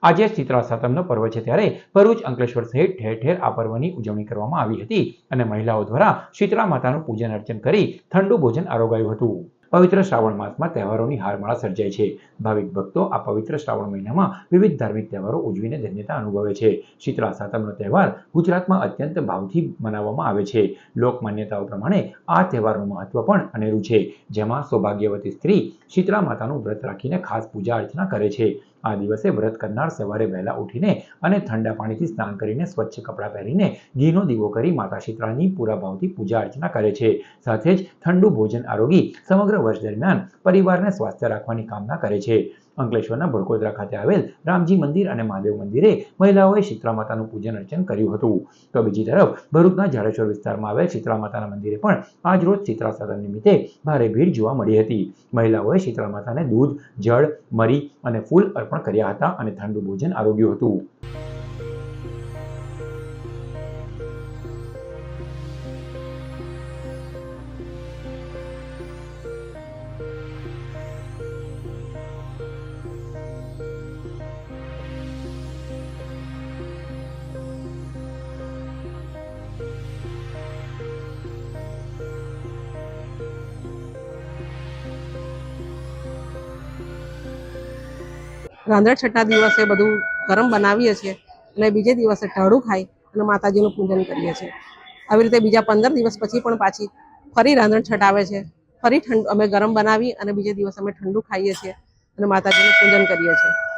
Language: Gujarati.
આજે શીતળા સાતમનો પર્વ છે ત્યારે ભરૂચ, અંકલેશ્વર સહિત ઠેર ઠેર આ પર્વની ઉજવણી કરવામાં આવી હતી અને મહિલાઓ દ્વારા શીતળા માતાનું પૂજન અર્ચન કરી ઠંડુ ભોજન આરોગાયું હતું। પવિત્ર શ્રાવણ માસમાં તહેવારોની હારમાળા સર્જાય છે। ભાવિક ભક્તો આ પવિત્ર શ્રાવણ મહિનામાં વિવિધ ધાર્મિક તહેવારો ઉજવીને ધન્યતા અનુભવે છે। શીતળા સાતમનો તહેવાર ગુજરાતમાં અત્યંત ભાવથી મનાવવામાં આવે છે। લોક માન્યતાઓ પ્રમાણે આ તહેવારનું મહત્વ પણ અનેરું છે, જેમાં સૌભાગ્યવતી સ્ત્રી શીતળા માતાનું વ્રત રાખીને ખાસ પૂજા અર્ચના કરે છે। આ દિવસે વ્રત કરનાર સવારે વહેલા ઉઠીને અને ઠંડા પાણીથી સ્નાન કરીને સ્વચ્છ કપડાં પહેરીને ઘીનો દીવો કરી માતા શીતળાની પૂરા ભાવથી પૂજા અર્ચના કરે છે। સાથે જ ઠંડુ ભોજન આરોગી સમગ્ર વર્ષ દરમિયાન પરિવારને સ્વાસ્થ્ય રાખવાની કામના કરે છે। અંકલેશ્વરના ભડકોદરા ખાતે આવેલ રામજી મંદિર અને મહાદેવ મંદિરે મહિલાઓએ શીતળા માતાનું પૂજન અર્ચન કર્યું હતું। તો બીજી તરફ ભરૂચના ઝાડેશ્વર વિસ્તારમાં આવેલ શીતળા માતાના મંદિરે પણ આજ રોજ શીતળા સાતમ નિમિત્તે ભારે ભીડ જોવા મળી હતી। મહિલાઓએ શીતળા માતાને દૂધ, જળ, મરી અને ફૂલ અર્પણ કર્યા હતા અને ઠંડુ ભોજન આરોગ્યું હતું। રાંધણ છઠ્ઠા દિવસે બધું ગરમ બનાવીએ છીએ અને બીજે દિવસે ટાળું ખાઈ અને માતાજીનું પૂજન કરીએ છીએ। આવી રીતે બીજા 15 દિવસ પછી પણ પાછી ફરી રાંધણ છઠ આવે છે। ફરી અમે ગરમ બનાવી અને બીજે દિવસે અમે ઠંડુ ખાઈએ છીએ અને માતાજીનું પૂજન કરીએ છીએ।